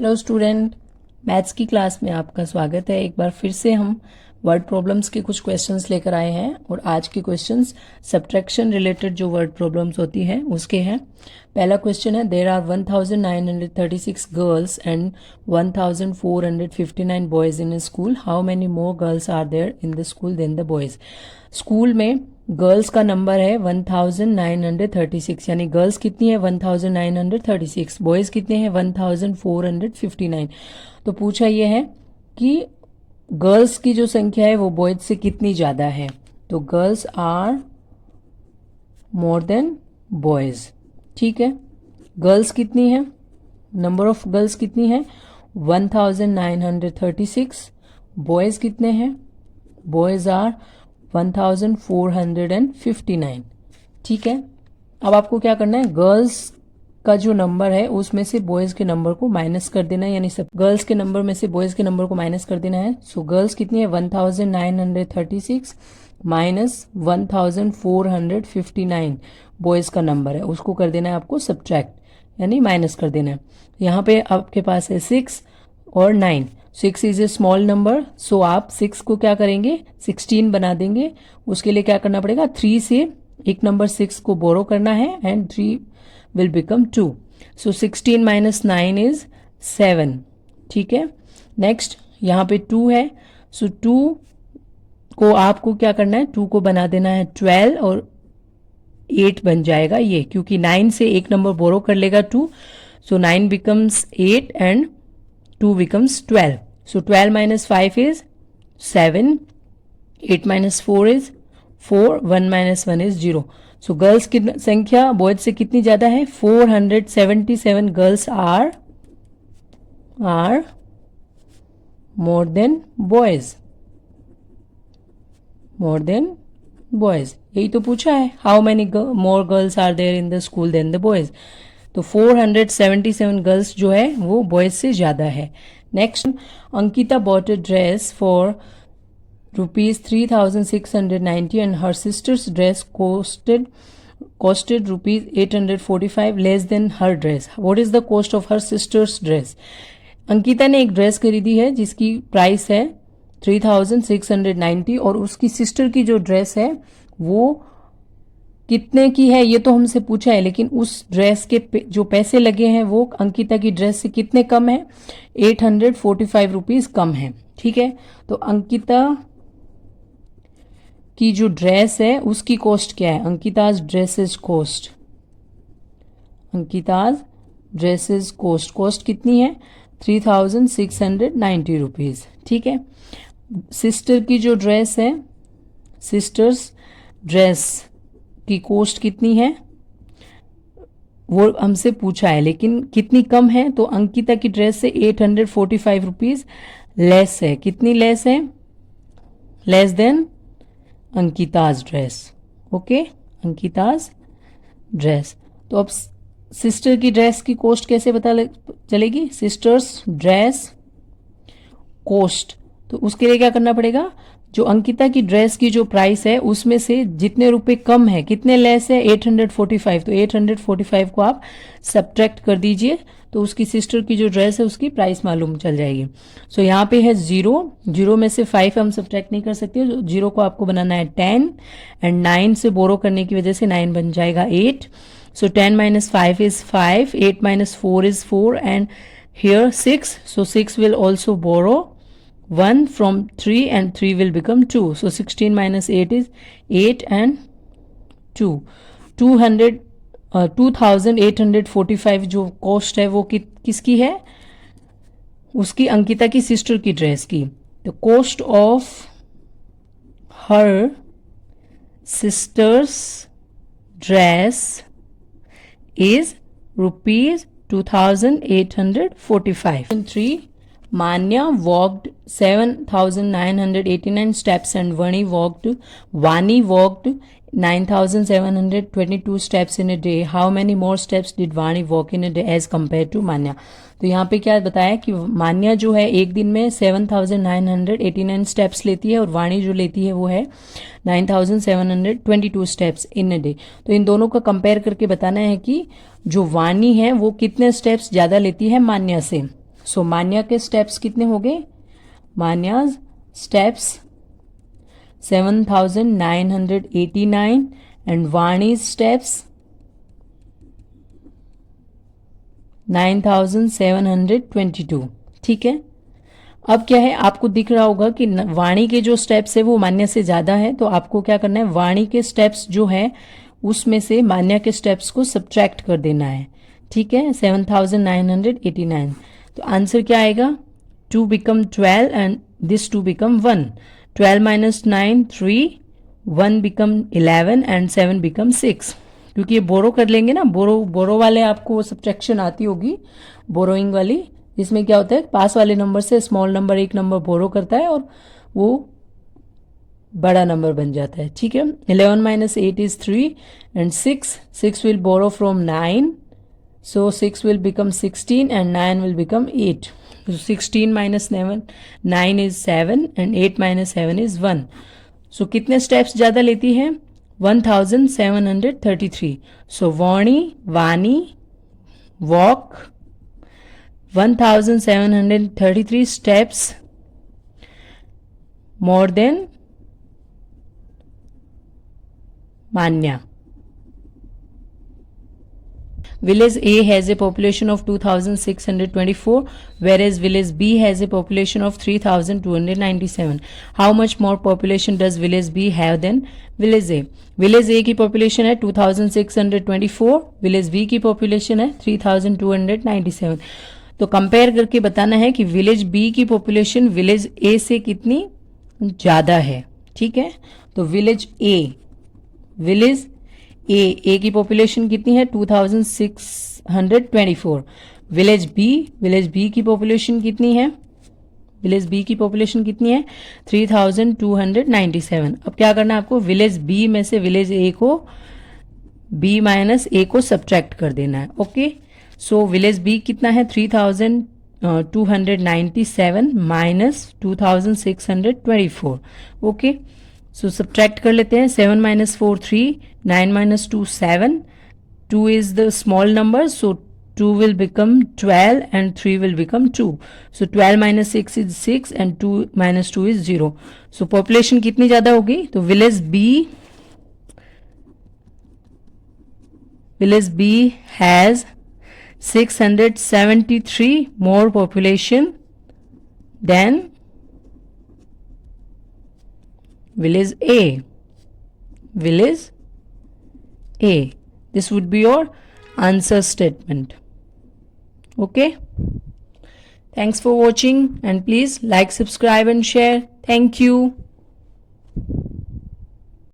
Hello student, maths की class में आपका स्वागत है। एक बार फिर से हम वर्ड प्रॉब्लम्स के कुछ क्वेश्चंस लेकर आए हैं और आज के क्वेश्चंस सब्ट्रैक्शन रिलेटेड जो वर्ड प्रॉब्लम्स होती है उसके हैं। पहला क्वेश्चन है, there are 1936 girls and 1459 boys in a school, how many more girls are there in the school than the boys. School में गर्ल्स का नंबर है 1936, यानी गर्ल्स कितनी है 1936, बॉयज कितने हैं 1459। तो पूछा यह है कि गर्ल्स की जो संख्या है वो बॉयज से कितनी ज़्यादा है। तो girls are more than boys. ठीक है, गर्ल्स कितनी है, नंबर ऑफ गर्ल्स कितनी है 1936, बॉयज कितने हैं, बॉयज आर 1459। ठीक है, अब आपको क्या करना है, गर्ल्स का जो नंबर है उसमें से बॉयज के नंबर को माइनस कर देना है, यानी सब गर्ल्स के नंबर में से बॉयज के नंबर को माइनस कर देना है। सो गर्ल्स कितनी है 1936 माइनस 1459 बॉयज का नंबर है, उसको कर देना है आपको सब्ट्रैक्ट, यानी माइनस कर देना है। यहाँ पे आपके पास है 6 और 9। 6 इज ए स्मॉल नंबर, सो आप 6 को क्या करेंगे 16 बना देंगे। उसके लिए क्या करना पड़ेगा, 3 से एक नंबर 6 को बोरो करना है and 3 will become 2. So 16 minus 9 is 7. ठीक है, नेक्स्ट यहाँ पे 2 है, सो 2 को आपको क्या करना है, 2 को बना देना है 12 और 8 बन जाएगा ये, क्योंकि 9 से एक नंबर बोरो कर लेगा 2, सो 9 becomes 8 and 2 becomes 12. So 12 minus 5 is 7, 8 minus 4 is 4, 1 minus 1 is 0. So girls की संख्या बॉयज से कितनी ज्यादा है 477 girls are more than boys, more than boys, यही तो पूछा है, how many more girls are there in the school than the boys. तो 477 गर्ल्स जो है वो बॉयज से ज्यादा है। Next, Ankita bought a dress for rupees 3690 and her sister's dress costed rupees 845 less than her dress. What is the cost of her sister's dress? Ankita ने एक dress खरीदी है जिसकी प्राइस है 3690 और उसकी सिस्टर की जो ड्रेस है वो कितने की है ये तो हमसे पूछा है, लेकिन उस ड्रेस के जो पैसे लगे हैं वो अंकिता की ड्रेस से कितने कम है, 845 रुपीज कम है। ठीक है, तो अंकिता की जो ड्रेस है उसकी कॉस्ट क्या है, अंकिताज ड्रेसेस कॉस्ट, अंकिताज ड्रेसेस कॉस्ट कितनी है 3690 रुपीज। ठीक है, सिस्टर की जो ड्रेस है, सिस्टर्स ड्रेस की कॉस्ट कितनी है वो हमसे पूछा है, लेकिन कितनी कम है, तो अंकिता की ड्रेस से 845 रुपीज लेस है। कितनी लेस है, less than Ankita's dress. Okay, Ankita's dress. तो अब सिस्टर की ड्रेस की कॉस्ट कैसे पता चलेगी, सिस्टर्स ड्रेस कॉस्ट, तो उसके लिए क्या करना पड़ेगा, जो अंकिता की ड्रेस की जो प्राइस है उसमें से जितने रुपए कम है, कितने लेस है 845, तो 845 को आप सब्ट्रैक्ट कर दीजिए तो उसकी सिस्टर की जो ड्रेस है उसकी प्राइस मालूम चल जाएगी। सो यहाँ पे है 0 में से 5 हम सब्ट्रैक्ट नहीं कर सकते, 0 को आपको बनाना है 10 एंड 9 से बोरो करने की वजह से 9 बन जाएगा 8। सो 10 minus 5 is 5, 8 minus 4 is 4 and here 6, so 6 will also borrow 1 from 3 and 3 will become 2. So 16 minus 8 is 8 and 2. 2845 जो कॉस्ट है वो किसकी है, उसकी अंकिता की सिस्टर की ड्रेस की। The cost of her sisters dress is rupees 2845. 3. Manya walked 7,989 steps and Vani walked 9,722 steps in a day. How many more steps did Vani walk in a day as compared to Manya? तो यहाँ पे क्या बताया कि मान्या जो है एक दिन में 7,989 स्टेप्स लेती है और वाणी जो लेती है वो है 9,722 स्टेप्स इन अ डे। तो इन दोनों का कंपेयर करके बताना है कि जो वाणी है वो कितने स्टेप्स ज़्यादा लेती है मान्या से। सो मान्या के स्टेप्स कितने हो गए? मान्याज स्टेप्स 7989 एंड वाणीज स्टेप्स 9722. ठीक है, अब क्या है, आपको दिख रहा होगा कि वाणी के जो स्टेप्स है वो मान्या से ज़्यादा है, तो आपको क्या करना है, वाणी के स्टेप्स जो है उसमें से मान्या के स्टेप्स को सब्ट्रैक्ट कर देना है। ठीक है, 7989, तो आंसर क्या आएगा? 2 become 12 and this 2 become 1. 12 minus 9 3, 1 become 11 and 7 become 6. क्योंकि ये बोरो कर लेंगे ना, बोरो वाले आपको सब्ट्रैक्शन आती होगी, बोरोइंग वाली, इसमें क्या होता है, पास वाले नंबर से स्मॉल नंबर एक नंबर बोरो करता है और वो बड़ा नंबर बन जाता है। ठीक है, 11 minus 8 is 3 and 6 will borrow from 9, so 6 will become 16 and 9 will become 8. So 16 minus 9 is 7 and 8 minus 7 is 1. So कितने स्टेप्स ज़्यादा लेती है? 1733. So Vani walk 1733 steps more than Manya. Village A has a population of 2624, whereas village B has a population of 3297. How much more population does village B have than village A? Village A की population है 2624, village B की population है 3297. तो compare करके बताना है कि village B की पॉपुलेशन विलेज ए से कितनी ज़्यादा है। ठीक है, तो विलेज ए की पॉपुलेशन कितनी है? 2624. विलेज बी की पॉपुलेशन कितनी है? विलेज बी की पॉपुलेशन कितनी है? 3297. अब क्या करना है आपको? विलेज बी में से विलेज ए को बी माइनस ए को सब्ट्रैक्ट कर देना है। ओके, सो विलेज बी कितना है? 3297 माइनस 2624. ओके, सो सब्ट्रैक्ट कर लेते हैं। 7 minus 4 3, 9 minus 2 7, 2 is the small number, so 2 will become 12 and 3 will become 2. So 12 minus 6 is 6 and 2 minus 2 is 0. So population कितनी ज़्यादा होगी? तो village B has 673 more population than village A. This would be your answer statement. Okay, thanks for watching and please like, subscribe and share. Thank you.